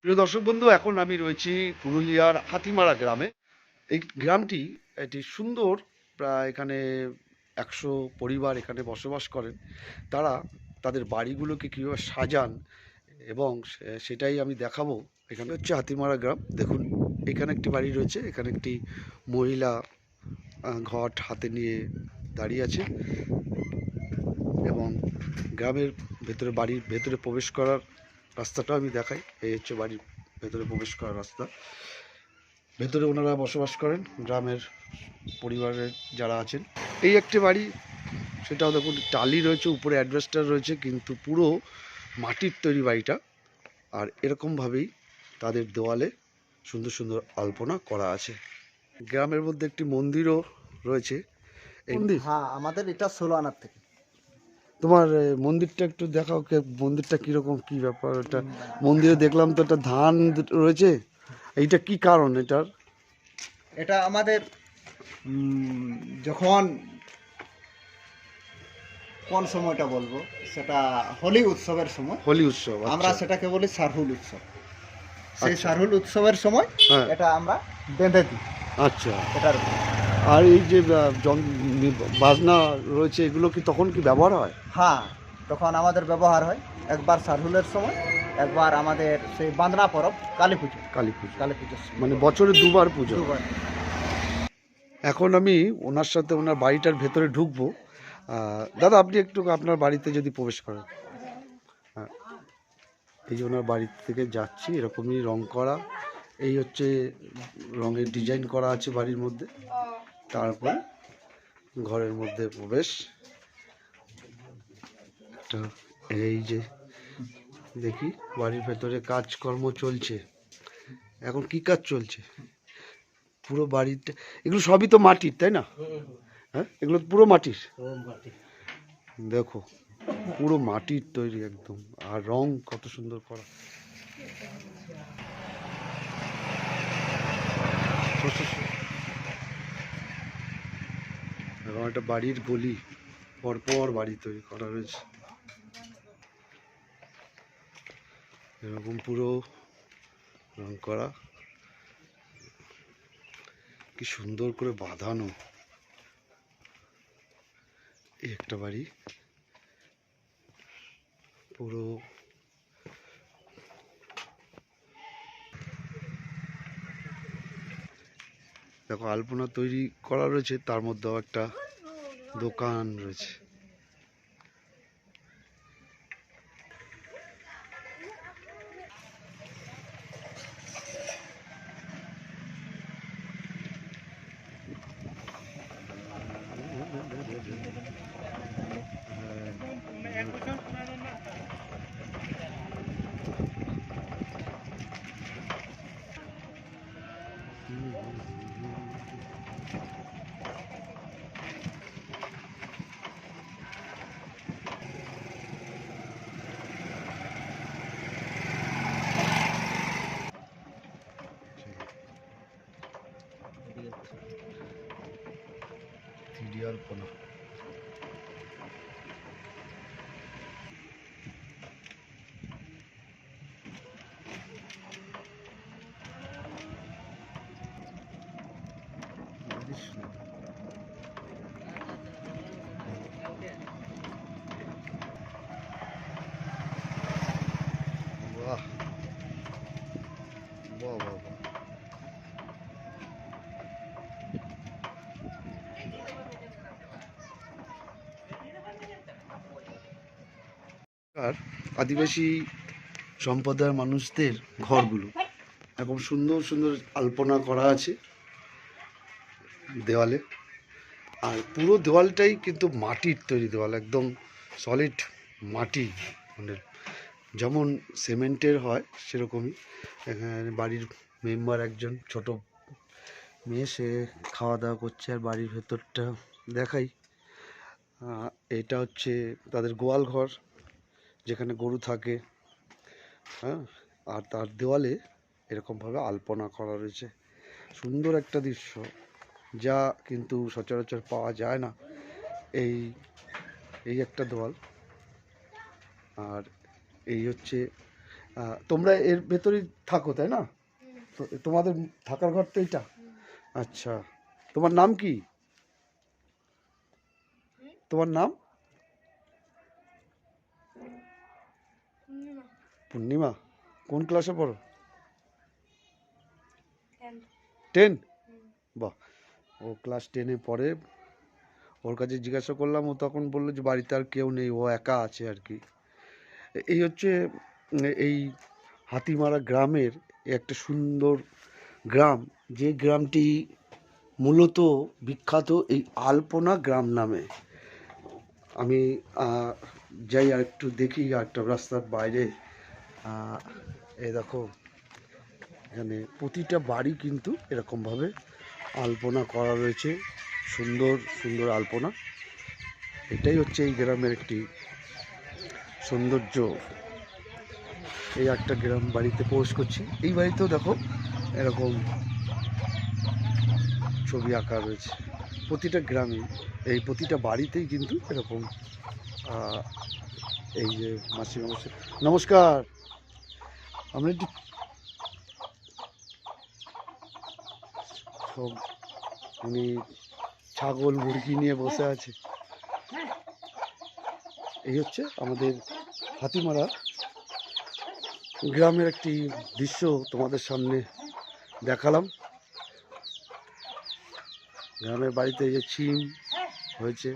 প্রিয় দর্শক বন্ধু, এখন আমি রয়েছি পুরুলিয়ার হাতিমারা গ্রামে। এই গ্রামটি এটি সুন্দর। প্রায় এখানে 100 পরিবার এখানে বসবাস করেন। তারা তাদের বাড়িগুলোকে কীভাবে সাজান এবং সেটাই আমি দেখাবো। এখানে হচ্ছে হাতিমারা গ্রাম। দেখুন, এখানে একটি বাড়ি রয়েছে। এখানে একটি মহিলা ঘট হাতে নিয়ে দাঁড়িয়ে আছে এবং গ্রামের ভেতরে, বাড়ির ভেতরে প্রবেশ করার রাস্তাটা আমি দেখাই। এই হচ্ছে বাড়ির ভেতরে প্রবেশ করার রাস্তা। ভেতরে ওনারা বসবাস করেন, গ্রামের পরিবারের যারা আছেন। এই একটি বাড়ি, সেটাও দেখুন টালি রয়েছে, উপরে অ্যাডভেস্টার রয়েছে, কিন্তু পুরো মাটির তৈরি বাড়িটা। আর এরকমভাবেই তাদের দেওয়ালে সুন্দর সুন্দর আলপনা করা আছে। গ্রামের মধ্যে একটি মন্দিরও রয়েছে। এই মন্দির, হ্যাঁ, আমাদের এটা 16 আনার থেকে। তোমার মন্দিরটা একটু দেখাও, মন্দিরটা কিরকম, কি ব্যাপার এটা? মন্দিরে দেখলাম তো একটা ধান রয়েছে, এইটা কি কারণ এটার? এটা আমাদের যখন কোন সময়টা বলবো, সেটা হোলি উৎসবের সময়। হোলি উৎসব, আমরা আচ্ছা। সেটাকে বলি সারহুল উৎসব। সেই আচ্ছা। সারহুল উৎসবের সময় হ্যাঁ, এটা আমরা বেঁধে দিই আচ্ছা। এটার উপর। আর এই যে বাজনা রয়েছে, এগুলো কি তখন কি ব্যবহার হয়? হ্যাঁ, তখন আমাদের ব্যবহার হয় একবার সারহুলের সময়, একবার আমাদের সেই বাঁধনা পরব কালী পুজো। কালী পুজো, কালী পুজোর সময় মানে বছরে দুবার পুজো। দুবার। এখন আমি ওনার সাথে ওনার বাড়িটার ভেতরে ঢুকবো। দাদা, আপনি একটু আপনার বাড়িতে যদি প্রবেশ করেন। হ্যাঁ, এই যে ওনার বাড়ি থেকে যাচ্ছি, এরকমই রং করা। এই হচ্ছে রঙের ডিজাইন করা আছে বাড়ির মধ্যে। তারপর ঘরের মধ্যে প্রবেশ। একটা, এই যে দেখি বাড়ির ভেতরে কাজকর্ম চলছে। এখন কি কাজ চলছে? পুরো বাড়িতে এগুলো সবই তো মাটির, তাই না? হ্যাঁ, এগুলো পুরো মাটির। দেখো, পুরো মাটির তৈরি একদম। আর রং কত সুন্দর করা। এবং একটা বাড়ির গলি, পরপর বাড়ি তৈরি করা রয়েছে। এরকম পুরো রং করা, কি সুন্দর করে বাঁধানো। এই একটা বাড়ি পুরো। দেখো, আলপনা তৈরি করা রয়েছে, তার মধ্যেও একটা দোকান রয়েছে। আলপনা, বাহ, বাহ, বাহ, বাহ। আর আদিবাসী সম্প্রদায়ের মানুষদের ঘরগুলো এখন সুন্দর সুন্দর আলপনা করা আছে দেওয়ালে। আর পুরো দেওয়ালটাই কিন্তু মাটির তৈরি দেওয়াল, একদম সলিড মাটি। মানে যেমন সিমেন্টের হয় সেরকমই। এখানে বাড়ির মেম্বার একজন ছোট মেয়ে, সে খাওয়া দাওয়া করছে। আর বাড়ির ভেতরটা দেখাই। এটা হচ্ছে তাদের গোয়াল ঘর, যেখানে গরু থাকে। হ্যাঁ, আর তার দেওয়ালে এরকমভাবে আলপনা করা রয়েছে। সুন্দর একটা দৃশ্য, যা কিন্তু সচরাচর পাওয়া যায় না। এই এই একটা দেওয়াল। আর এই হচ্ছে তোমরা এর ভেতরেই থাকো তাই না? তো তোমাদের থাকার ঘর তো এইটা? আচ্ছা, তোমার নাম কি? তোমার নাম? পূর্ণিমা। কোন ক্লাসে পড়ো? 10? বাহ, ও ক্লাস 10-এ পড়ে। ওর কাছে জিজ্ঞাসা করলাম, ও তখন বললো যে বাড়িতে আর কেউ নেই, ও একা আছে আর কি। এই হচ্ছে এই হাতিমারা গ্রামের একটা সুন্দর গ্রাম, যে গ্রামটি মূলত বিখ্যাত এই আলপনা গ্রাম নামে। আমি যাই আর একটু দেখি আর একটা রাস্তার বাইরে। এই দেখো, এখানে প্রতিটা বাড়ি কিন্তু এরকমভাবে আলপনা করা রয়েছে, সুন্দর সুন্দর আলপনা। এটাই হচ্ছে এই গ্রামের একটি সৌন্দর্য। এই একটা গ্রাম বাড়িতে প্রবেশ করছি, এই বাড়িতেও দেখো এরকম ছবি আঁকা রয়েছে। প্রতিটা গ্রামে, এই প্রতিটা বাড়িতেই কিন্তু এরকম এই যে মাসিমা বসে। নমস্কার, আমরা একটু সব, উনি ছাগল মুরগি নিয়ে বসে আছে। এই হচ্ছে আমাদের হাতিমারা গ্রামের একটি দৃশ্য তোমাদের সামনে দেখালাম। গ্রামের বাড়িতে এই যে ছিম হয়েছে,